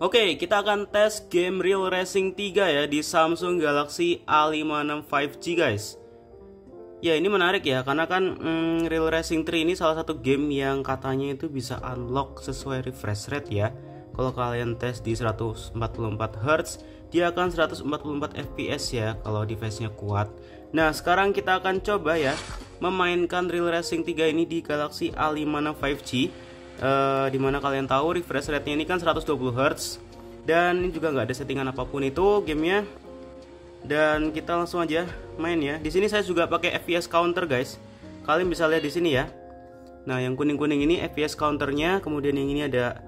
Oke, kita akan tes game Real Racing 3 ya di Samsung Galaxy A56 5G guys. Ya ini menarik ya, karena kan Real Racing 3 ini salah satu game yang katanya itu bisa unlock sesuai refresh rate ya. Kalau kalian tes di 144 Hz, dia akan 144 fps ya kalau device-nya kuat. Nah sekarang kita akan coba ya memainkan Real Racing 3 ini di Galaxy A56 5G. Dimana kalian tahu refresh rate-nya ini kan 120 Hz. Dan ini juga nggak ada settingan apapun itu gamenya. Dan kita langsung aja main ya. Di sini saya juga pakai FPS counter guys. Kalian bisa lihat di sini ya. Nah, yang kuning-kuning ini FPS counternya, kemudian yang ini ada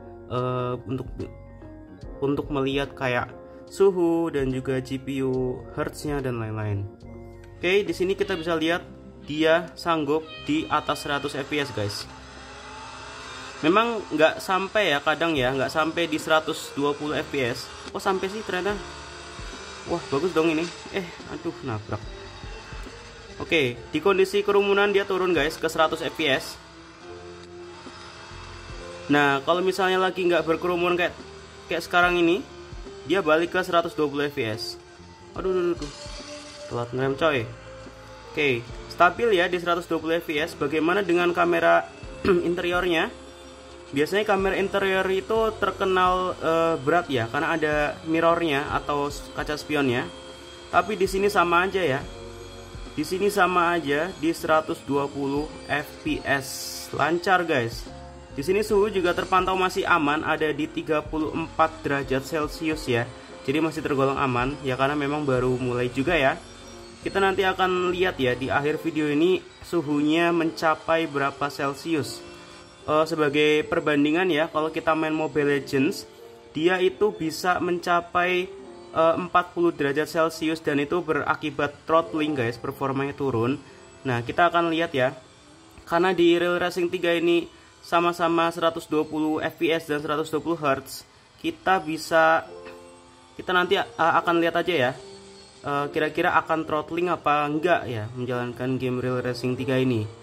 untuk melihat kayak suhu dan juga GPU hertznya dan lain-lain. Oke, di sini kita bisa lihat dia sanggup di atas 100 fps guys. Memang nggak sampai ya, kadang ya nggak sampai di 120 fps. Oh sampai sih ternyata. Wah bagus dong ini. Aduh nabrak. Oke, di kondisi kerumunan dia turun guys ke 100 fps. Nah kalau misalnya lagi nggak berkerumun kayak sekarang ini, dia balik ke 120 fps. Aduh. Telat ngerem coy. Oke, stabil ya di 120 fps. Bagaimana dengan kamera interiornya? Biasanya kamera interior itu terkenal berat ya, karena ada mirrornya atau kaca spionnya. Tapi di sini sama aja ya. Di sini sama aja di 120 fps, lancar guys. Di sini suhu juga terpantau masih aman, ada di 34 derajat Celcius ya. Jadi masih tergolong aman ya, karena memang baru mulai juga ya. Kita nanti akan lihat ya di akhir video ini suhunya mencapai berapa Celcius. Sebagai perbandingan ya, kalau kita main Mobile Legends, dia itu bisa mencapai 40 derajat Celcius dan itu berakibat throttling guys, performanya turun. Nah kita akan lihat ya, karena di Real Racing 3 ini sama-sama 120 fps dan 120 Hz, kita nanti akan lihat aja ya, kira-kira akan throttling apa enggak ya menjalankan game Real Racing 3 ini.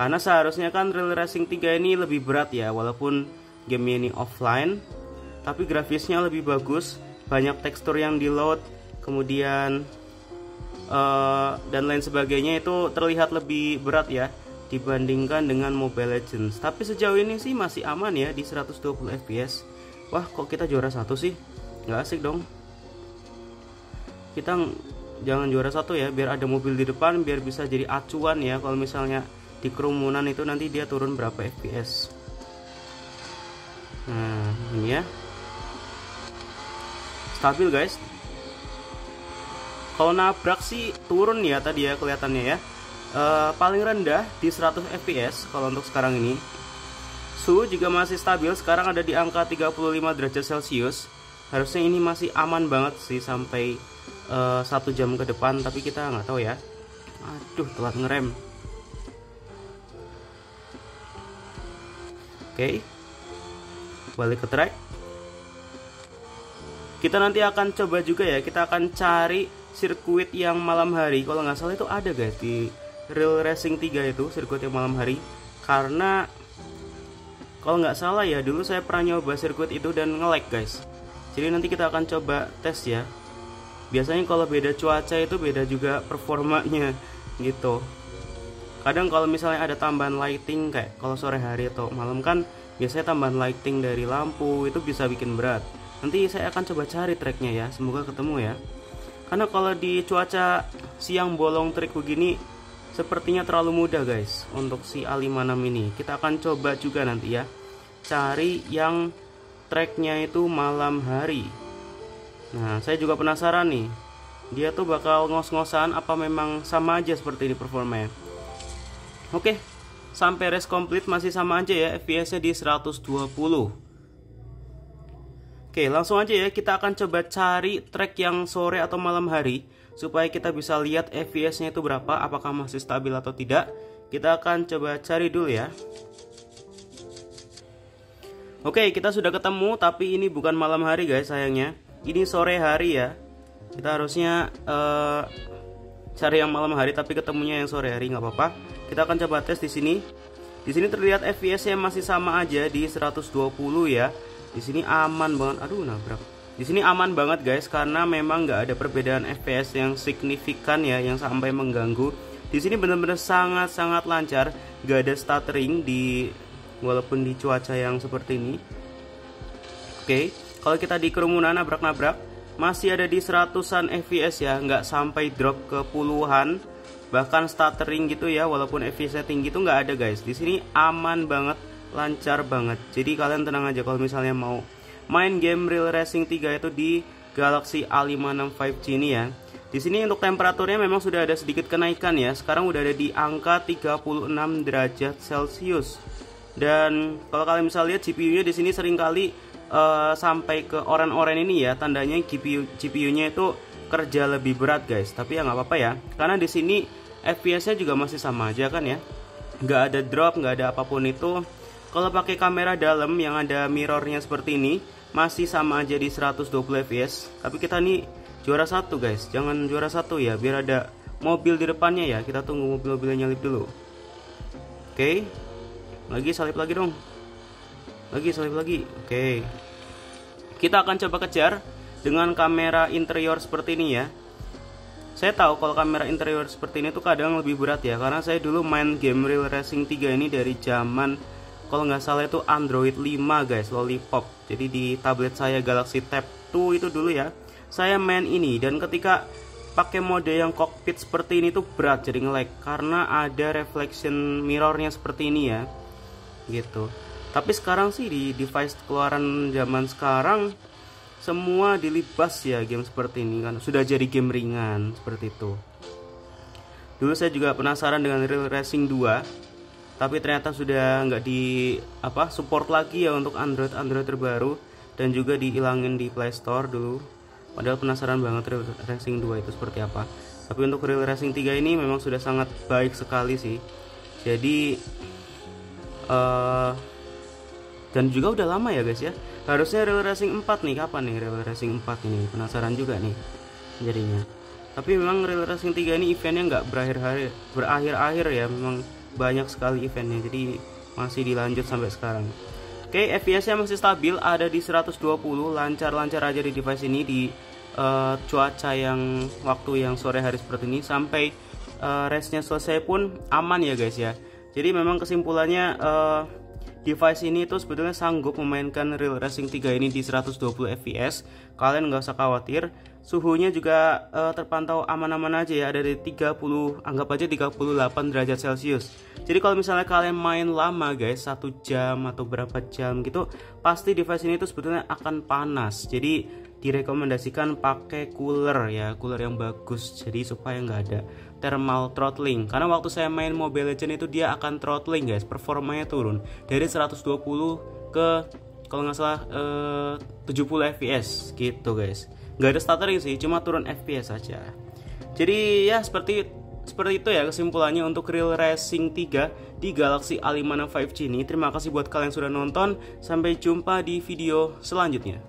Karena seharusnya kan Real Racing 3 ini lebih berat ya, walaupun game ini offline, tapi grafisnya lebih bagus, banyak tekstur yang di load, kemudian dan lain sebagainya itu terlihat lebih berat ya dibandingkan dengan Mobile Legends. Tapi sejauh ini sih masih aman ya di 120 fps. Wah kok kita juara satu sih, nggak asik dong. Kita jangan juara satu ya, biar ada mobil di depan, biar bisa jadi acuan ya kalau misalnya di kerumunan itu nanti dia turun berapa fps. Nah ini ya, stabil guys. Kalau nabrak sih turun ya tadi ya kelihatannya ya. Paling rendah di 100 fps kalau untuk sekarang ini. Suhu juga masih stabil, sekarang ada di angka 35 derajat Celcius. Harusnya ini masih aman banget sih sampai 1 jam ke depan, tapi kita nggak tahu ya. Aduh telat ngerem. Oke, balik ke track. Kita nanti akan coba juga ya, kita akan cari sirkuit yang malam hari. Kalau nggak salah itu ada guys di Real Racing 3 itu sirkuit yang malam hari. Karena kalau nggak salah ya, dulu saya pernah nyoba sirkuit itu dan nge-lag guys. Jadi nanti kita akan coba tes ya. Biasanya kalau beda cuaca itu beda juga performanya gitu. Kadang kalau misalnya ada tambahan lighting kayak kalau sore hari atau malam kan biasanya tambahan lighting dari lampu itu bisa bikin berat. Nanti saya akan coba cari tracknya ya, semoga ketemu ya. Karena kalau di cuaca siang bolong trik begini sepertinya terlalu mudah guys untuk si A56 ini. Kita akan coba juga nanti ya, cari yang tracknya itu malam hari. Nah saya juga penasaran nih, dia tuh bakal ngos-ngosan apa memang sama aja seperti ini performanya. Oke, sampai race complete masih sama aja ya, fps-nya di 120. Oke, langsung aja ya, kita akan coba cari track yang sore atau malam hari supaya kita bisa lihat fps-nya itu berapa, apakah masih stabil atau tidak. Kita akan coba cari dulu ya. Oke, kita sudah ketemu, tapi ini bukan malam hari guys sayangnya. Ini sore hari ya. Kita harusnya cari yang malam hari, tapi ketemunya yang sore hari, nggak apa-apa. Kita akan coba tes di sini. Di sini terlihat FPS-nya masih sama aja di 120 ya. Di sini aman banget. Aduh, nabrak. Di sini aman banget guys, karena memang nggak ada perbedaan FPS yang signifikan ya, yang sampai mengganggu. Di sini benar-benar sangat-sangat lancar, nggak ada stuttering walaupun di cuaca yang seperti ini. Oke, kalau kita di kerumunan nabrak-nabrak masih ada di 100-an FPS ya, nggak sampai drop ke puluhan, bahkan stuttering gitu ya, walaupun FPS-nya tinggi itu nggak ada guys. Di sini aman banget, lancar banget. Jadi kalian tenang aja kalau misalnya mau main game Real Racing 3 itu di Galaxy A56 5G ini ya. Di sini untuk temperaturnya memang sudah ada sedikit kenaikan ya. Sekarang udah ada di angka 36 derajat Celcius. Dan kalau kalian bisa lihat GPU-nya di sini seringkali sampai ke oren-oren ini ya, tandanya GPU-nya itu kerja lebih berat guys. Tapi ya nggak apa-apa ya, karena di sini FPS-nya juga masih sama aja kan ya. Nggak ada drop, nggak ada apapun itu. Kalau pakai kamera dalam yang ada mirrornya seperti ini, masih sama aja di 120 fps. Tapi kita nih juara satu guys, jangan juara satu ya, biar ada mobil di depannya ya. Kita tunggu mobil-mobilnya nyalip dulu. Oke, lagi salip lagi dong, lagi salip lagi. Oke, kita akan coba kejar dengan kamera interior seperti ini ya. Saya tahu kalau kamera interior seperti ini tuh kadang lebih berat ya, karena saya dulu main game Real Racing 3 ini dari zaman, kalau nggak salah itu Android 5 guys, Lollipop. Jadi di tablet saya Galaxy Tab 2 itu dulu ya, saya main ini. Dan ketika pakai mode yang cockpit seperti ini tuh berat, jadi nge-lag karena ada reflection mirrornya seperti ini ya, gitu. Tapi sekarang sih di device keluaran zaman sekarang semua dilibas ya game seperti ini kan, sudah jadi game ringan seperti itu. Dulu saya juga penasaran dengan Real Racing 2, tapi ternyata sudah nggak di support lagi ya untuk Android terbaru, dan juga dihilangin di Play Store dulu. Padahal penasaran banget Real Racing 2 itu seperti apa. Tapi untuk Real Racing 3 ini memang sudah sangat baik sekali sih. Jadi dan juga udah lama ya guys ya. Harusnya Real Racing 4 nih, kapan nih Real Racing 4 ini? Penasaran juga nih jadinya. Tapi memang Real Racing 3 ini eventnya nggak berakhir-akhir ya, memang banyak sekali eventnya, jadi masih dilanjut sampai sekarang. Oke, FPS-nya masih stabil, ada di 120, lancar-lancar aja di device ini di cuaca yang waktu yang sore hari seperti ini. Sampai race-nya selesai pun aman ya guys ya. Jadi memang kesimpulannya device ini itu sebetulnya sanggup memainkan Real Racing 3 ini di 120 fps. Kalian nggak usah khawatir. Suhunya juga terpantau aman-aman aja ya, ada di 30, anggap aja 38 derajat Celcius. Jadi kalau misalnya kalian main lama guys, 1 jam atau berapa jam gitu, pasti device ini tuh sebetulnya akan panas. Jadi direkomendasikan pakai cooler ya, cooler yang bagus, jadi supaya nggak ada thermal throttling. Karena waktu saya main Mobile Legends itu dia akan throttling guys, performanya turun dari 120 ke kalau nggak salah 70 fps gitu guys. Nggak ada stuttering sih, cuma turun fps saja. Jadi ya seperti itu ya kesimpulannya untuk Real Racing 3 di Galaxy A56 5G ini. Terima kasih buat kalian yang sudah nonton. Sampai jumpa di video selanjutnya.